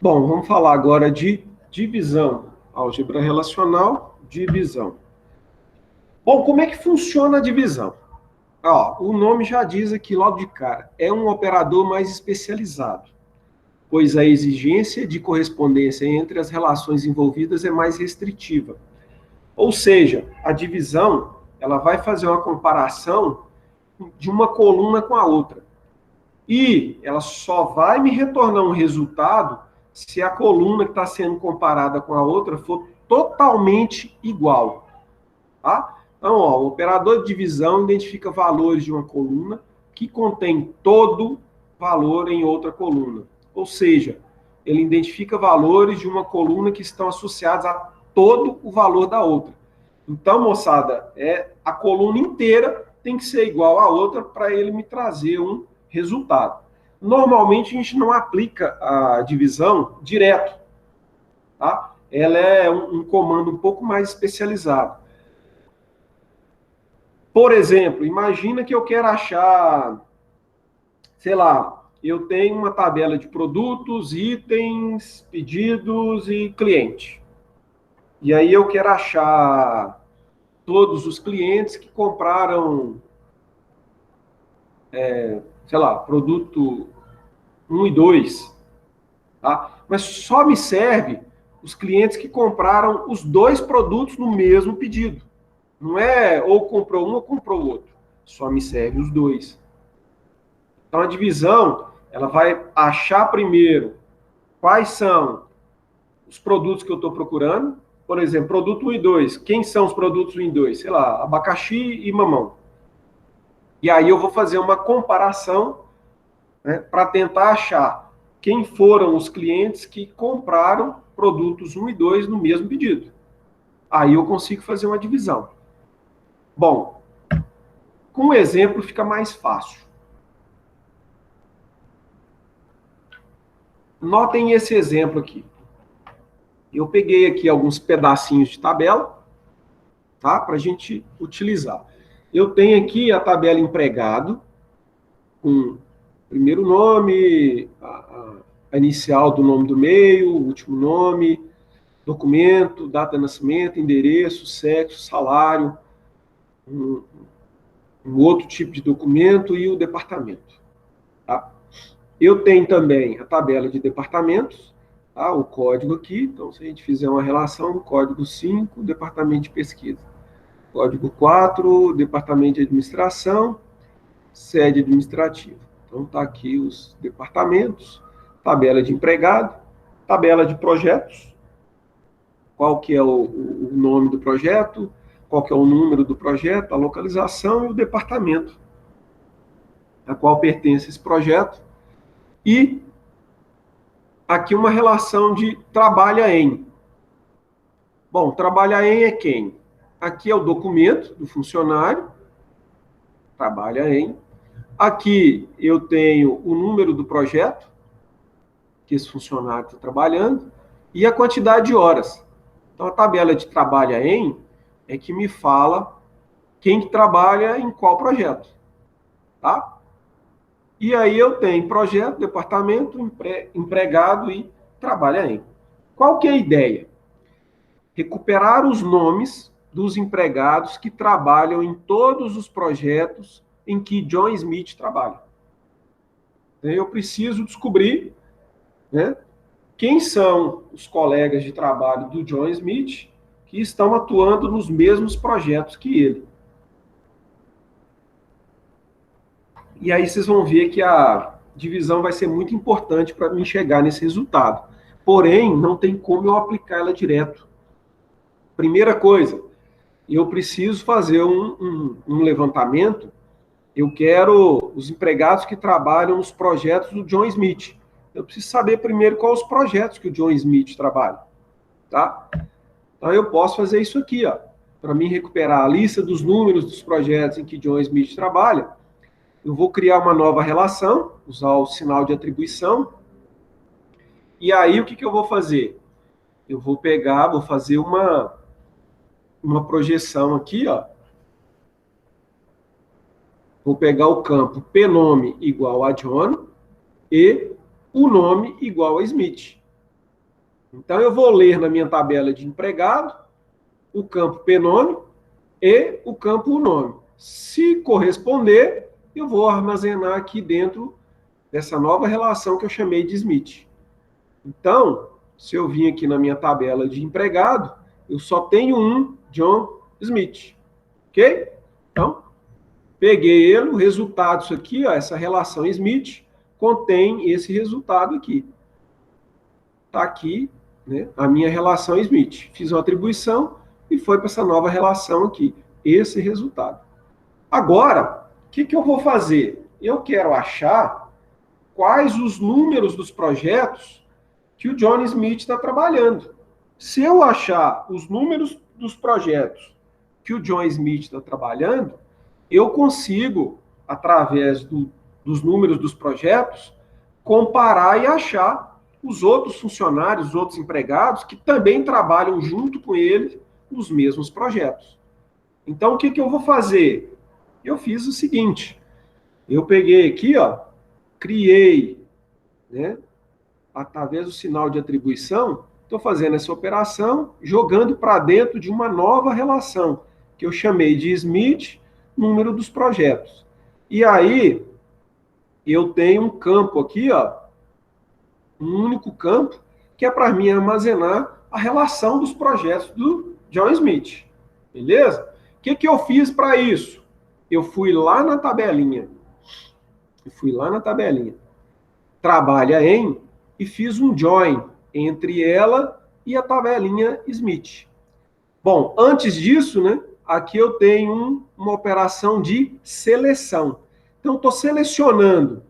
Bom, vamos falar agora de divisão. Álgebra relacional, divisão. Bom, como é que funciona a divisão? Ó, o nome já diz aqui logo de cara, é um operador mais especializado, pois a exigência de correspondência entre as relações envolvidas é mais restritiva. Ou seja, a divisão, ela vai fazer uma comparação de uma coluna com a outra. E ela só vai me retornar um resultado se a coluna que está sendo comparada com a outra for totalmente igual. Tá? Então, ó, o operador de divisão identifica valores de uma coluna que contém todo valor em outra coluna. Ou seja, ele identifica valores de uma coluna que estão associados a todo o valor da outra. Então, moçada, a coluna inteira tem que ser igual à outra para ele me trazer um resultado. Normalmente a gente não aplica a divisão direto, tá? Ela é um comando um pouco mais especializado. Por exemplo, imagina que eu quero achar, sei lá, eu tenho uma tabela de produtos, itens, pedidos e cliente. E aí eu quero achar todos os clientes que compraram, sei lá, produto um e 2, tá? Mas só me serve os clientes que compraram os dois produtos no mesmo pedido. Não é ou comprou um ou comprou o outro. Só me serve os dois. Então a divisão, ela vai achar primeiro quais são os produtos que eu estou procurando. Por exemplo, produto um e 2. Quem são os produtos um e 2? Sei lá, abacaxi e mamão. E aí eu vou fazer uma comparação, né, para tentar achar quem foram os clientes que compraram produtos um e 2 no mesmo pedido. Aí eu consigo fazer uma divisão. Bom, com um exemplo fica mais fácil. Notem esse exemplo aqui. Eu peguei aqui alguns pedacinhos de tabela, tá? Para a gente utilizar. Eu tenho aqui a tabela empregado, com primeiro nome, a inicial do nome do meio, o último nome, documento, data de nascimento, endereço, sexo, salário, um, um outro tipo de documento e o departamento. Tá? Eu tenho também a tabela de departamentos, tá? O código aqui, então se a gente fizer uma relação, o código 5, departamento de pesquisa. Código 4, departamento de administração, sede administrativa. Então está aqui os departamentos, tabela de empregado, tabela de projetos, qual que é o nome do projeto, qual que é o número do projeto, a localização e o departamento a qual pertence esse projeto. E aqui uma relação de trabalha em. Bom, trabalha em é quem? Aqui é o documento do funcionário, trabalha em. Aqui eu tenho o número do projeto, que esse funcionário está trabalhando, e a quantidade de horas. Então, a tabela de trabalha em é que me fala quem que trabalha em qual projeto, tá? E aí eu tenho projeto, departamento, empregado e trabalha em. Qual que é a ideia? Recuperar os nomes dos empregados que trabalham em todos os projetos em que John Smith trabalha. Eu preciso descobrir, né, quem são os colegas de trabalho do John Smith que estão atuando nos mesmos projetos que ele. E aí vocês vão ver que a divisão vai ser muito importante para mim chegar nesse resultado. Porém, não tem como eu aplicar ela direto. Primeira coisa, eu preciso fazer um levantamento. Eu quero os empregados que trabalham nos projetos do John Smith. Eu preciso saber primeiro quais os projetos que o John Smith trabalha. Tá? Então eu posso fazer isso aqui, ó, para mim recuperar a lista dos números dos projetos em que John Smith trabalha. Eu vou criar uma nova relação, usar o sinal de atribuição. E aí o que eu vou fazer? Eu vou pegar, vou fazer uma projeção aqui, ó. Vou pegar o campo pnome igual a John e o nome igual a Smith. Então, eu vou ler na minha tabela de empregado o campo pnome e o campo nome. Se corresponder, eu vou armazenar aqui dentro dessa nova relação que eu chamei de Smith. Então, se eu vim aqui na minha tabela de empregado, eu só tenho um John Smith. Ok? Então, peguei ele, o resultado disso aqui, ó, essa relação Smith, contém esse resultado aqui. Está aqui, né, a minha relação Smith. Fiz uma atribuição e foi para essa nova relação aqui, esse resultado. Agora, o que eu vou fazer? Eu quero achar quais os números dos projetos que o John Smith está trabalhando. Se eu achar os números dos projetos que o John Smith está trabalhando, eu consigo, através dos números dos projetos, comparar e achar os outros funcionários, os outros empregados que também trabalham junto com ele nos mesmos projetos. Então, o que eu vou fazer? Eu fiz o seguinte, eu peguei aqui, ó, criei, né, através do sinal de atribuição, estou fazendo essa operação, jogando para dentro de uma nova relação, que eu chamei de Smith, número dos projetos. E aí, eu tenho um campo aqui, ó, um único campo, que é para mim armazenar a relação dos projetos do John Smith. Beleza? O que eu fiz para isso? Eu fui lá na tabelinha. Trabalha em, e fiz um join entre ela e a tabelinha Smith. Bom, antes disso, né, aqui eu tenho uma operação de seleção. Então, estou selecionando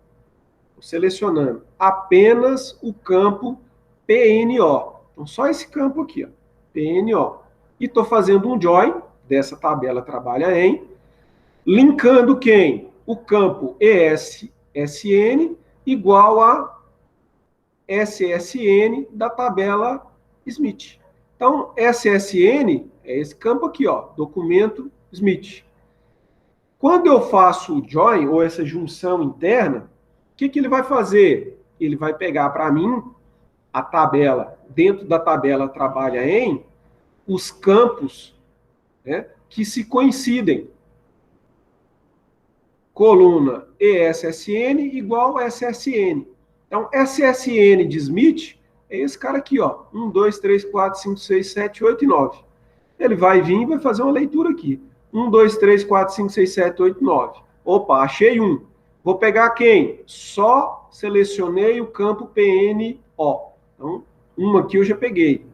apenas o campo PNO. Então, só esse campo aqui, ó, PNO. E estou fazendo um join dessa tabela trabalha em, linkando quem? O campo ESSN igual a SSN da tabela Smith. Então, SSN é esse campo aqui, ó, documento Smith. Quando eu faço o join, ou essa junção interna, o que ele vai fazer? Ele vai pegar para mim a tabela, dentro da tabela trabalha em, os campos, né, que se coincidem. Coluna ESSN igual a SSN. Então, SSN de Smith é esse cara aqui, ó. 1, 2, 3, 4, 5, 6, 7, 8 e 9. Ele vai vir e vai fazer uma leitura aqui. 1, 2, 3, 4, 5, 6, 7, 8, 9. Opa, achei um. Vou pegar quem? Só selecionei o campo PNO. Então, um aqui eu já peguei.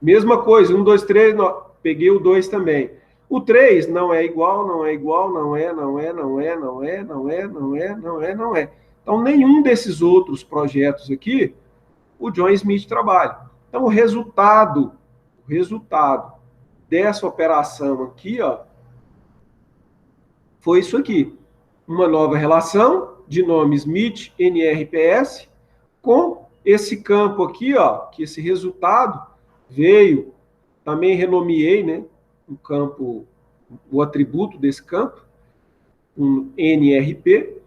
Mesma coisa, 1, 2, 3, peguei o 2 também. O 3 não é igual, não é igual, não é. Então, nenhum desses outros projetos aqui, o John Smith trabalha. Então, o resultado dessa operação aqui, ó, foi isso aqui. Uma nova relação de nome Smith NRPS com esse campo aqui, ó, que esse resultado veio, também renomeei, né, o campo, o atributo desse campo, um NRP,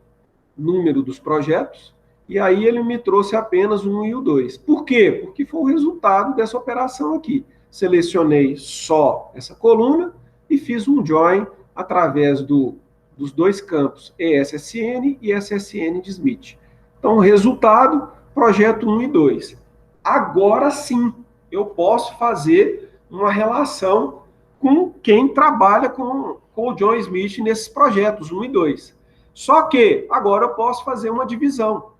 número dos projetos, e aí ele me trouxe apenas o 1 e o 2. Por quê? Porque foi o resultado dessa operação aqui. Selecionei só essa coluna e fiz um join através dos dois campos ESSN e SSN de Smith. Então, o resultado, projeto 1 e 2. Agora sim, eu posso fazer uma relação com quem trabalha com o John Smith nesses projetos 1 e 2. Só que agora eu posso fazer uma divisão.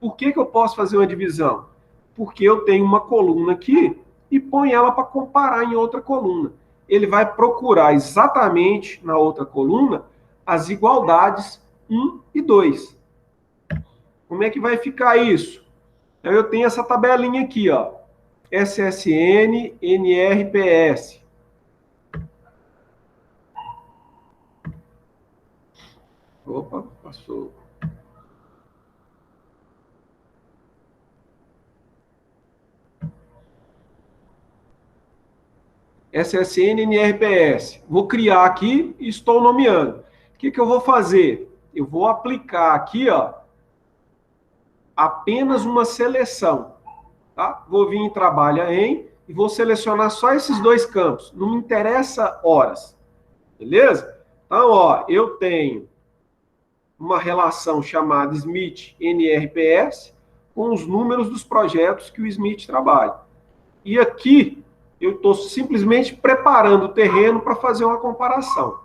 Por que eu posso fazer uma divisão? Porque eu tenho uma coluna aqui e põe ela para comparar em outra coluna. Ele vai procurar exatamente na outra coluna as igualdades 1 e 2. Como é que vai ficar isso? Então, eu tenho essa tabelinha aqui, ó. SSN, NRPS. Opa, passou. SSN, NRPS. Vou criar aqui e estou nomeando. O que eu vou fazer? Eu vou aplicar aqui, ó, apenas uma seleção. tá? Vou vir em trabalha em e vou selecionar só esses dois campos. Não me interessa horas, beleza? Então, ó, eu tenho uma relação chamada Smith NRPS com os números dos projetos que o Smith trabalha. E aqui eu estou simplesmente preparando o terreno para fazer uma comparação.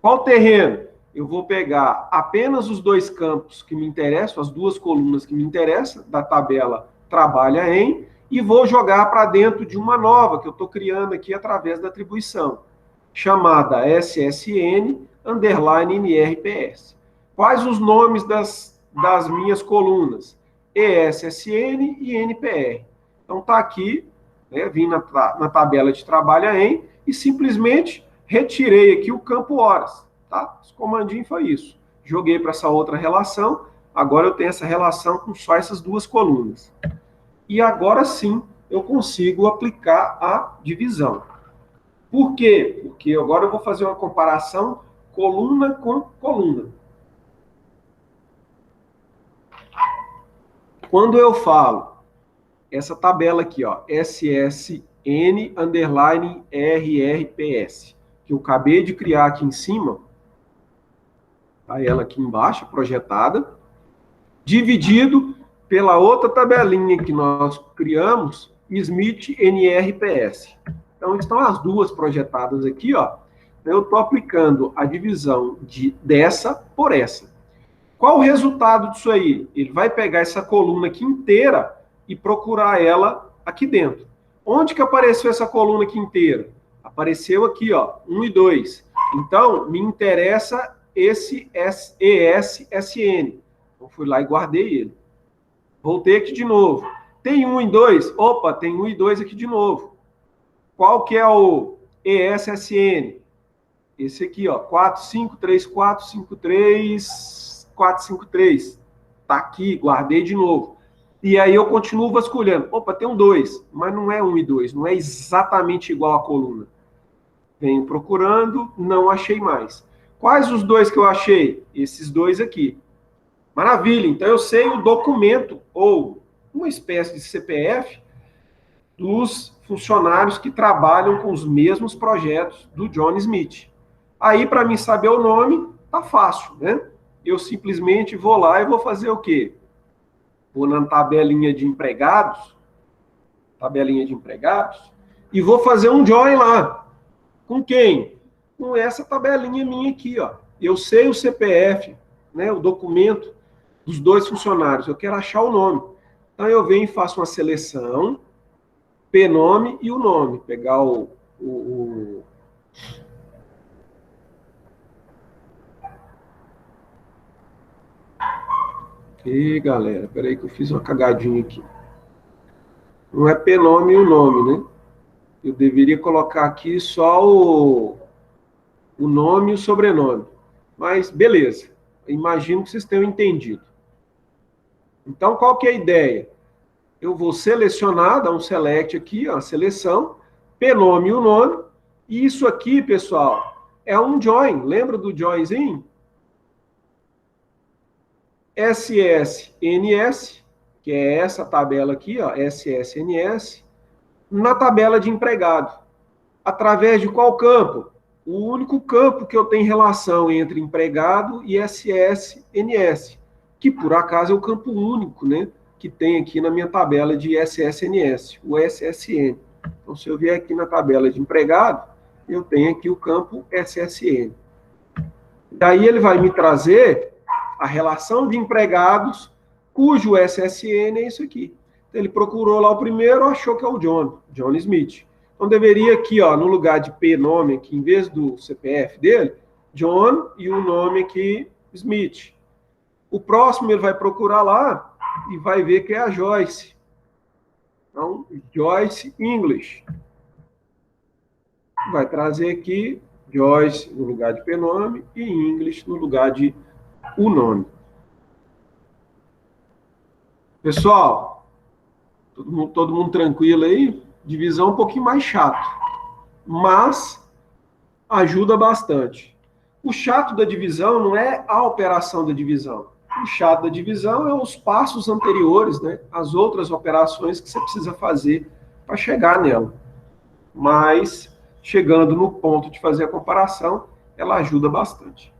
Qual terreno? Eu vou pegar apenas os dois campos que me interessam, as duas colunas que me interessam, da tabela trabalha em, e vou jogar para dentro de uma nova que eu estou criando aqui através da atribuição, chamada SSN underline NRPS. Quais os nomes das minhas colunas? ESSN e NPR. Então está aqui, né, vim na tabela de trabalho em e simplesmente retirei aqui o campo horas. Tá? Esse comandinho foi isso. Joguei para essa outra relação, agora eu tenho essa relação com só essas duas colunas. E agora sim eu consigo aplicar a divisão. Por quê? Porque agora eu vou fazer uma comparação coluna com coluna. Quando eu falo essa tabela aqui, ó, SSN underline RRPS, que eu acabei de criar aqui em cima, tá ela aqui embaixo, projetada, dividido pela outra tabelinha que nós criamos, Smith NRPS. Então, estão as duas projetadas aqui, ó. Eu estou aplicando a divisão dessa por essa. Qual o resultado disso aí? Ele vai pegar essa coluna aqui inteira e procurar ela aqui dentro. Onde que apareceu essa coluna aqui inteira? Apareceu aqui, ó, 1 e 2. Então, me interessa esse ESSN. Então, fui lá e guardei ele. Voltei aqui de novo. Tem 1 e 2? Opa, tem 1 e 2 aqui de novo. Qual que é o ESSN? Esse aqui, ó, 453453. Tá aqui, guardei de novo. E aí eu continuo vasculhando. Opa, tem um 2, mas não é 1 e 2, não é exatamente igual a coluna. Venho procurando, não achei mais. Quais os dois que eu achei? Esses dois aqui. Maravilha, então eu sei o documento, ou uma espécie de CPF, dos funcionários que trabalham com os mesmos projetos do John Smith. Aí, para mim saber o nome, tá fácil, né? Eu simplesmente vou lá e vou fazer o quê? Vou na tabelinha de empregados, e vou fazer um join lá. Com quem? Com essa tabelinha minha aqui, ó. Eu sei o CPF, né, o documento dos dois funcionários, eu quero achar o nome. Então eu venho e faço uma seleção, P-nome e o nome. Pegar E galera, peraí que eu fiz uma cagadinha aqui. Não é P-nome e o nome, né? Eu deveria colocar aqui só o nome e o sobrenome. Mas beleza, imagino que vocês tenham entendido. Então, qual que é a ideia? Eu vou selecionar, dar um select aqui, ó, seleção, P-nome e o nome, e isso aqui, pessoal, é um join. Lembra do joinzinho? SSNS, que é essa tabela aqui, ó, SSNS, na tabela de empregado. Através de qual campo? O único campo que eu tenho relação entre empregado e SSNS, que por acaso é o campo único, né, que tem aqui na minha tabela de SSNS, o SSN. Então, se eu vier aqui na tabela de empregado, eu tenho aqui o campo SSN. Daí ele vai me trazer a relação de empregados, cujo SSN é isso aqui. Então, ele procurou lá o primeiro, achou que é o John Smith. Então, deveria aqui, ó, no lugar de P nome, aqui, em vez do CPF dele, John e o nome aqui, Smith. O próximo ele vai procurar lá e vai ver que é a Joyce. Então, Joyce English. Vai trazer aqui Joyce no lugar de P nome e English no lugar de o nome. Pessoal, todo mundo tranquilo aí? Divisão um pouquinho mais chato, mas ajuda bastante. O chato da divisão não é a operação da divisão. O chato da divisão é os passos anteriores, né? As outras operações que você precisa fazer para chegar nela. Mas, chegando no ponto de fazer a comparação, ela ajuda bastante.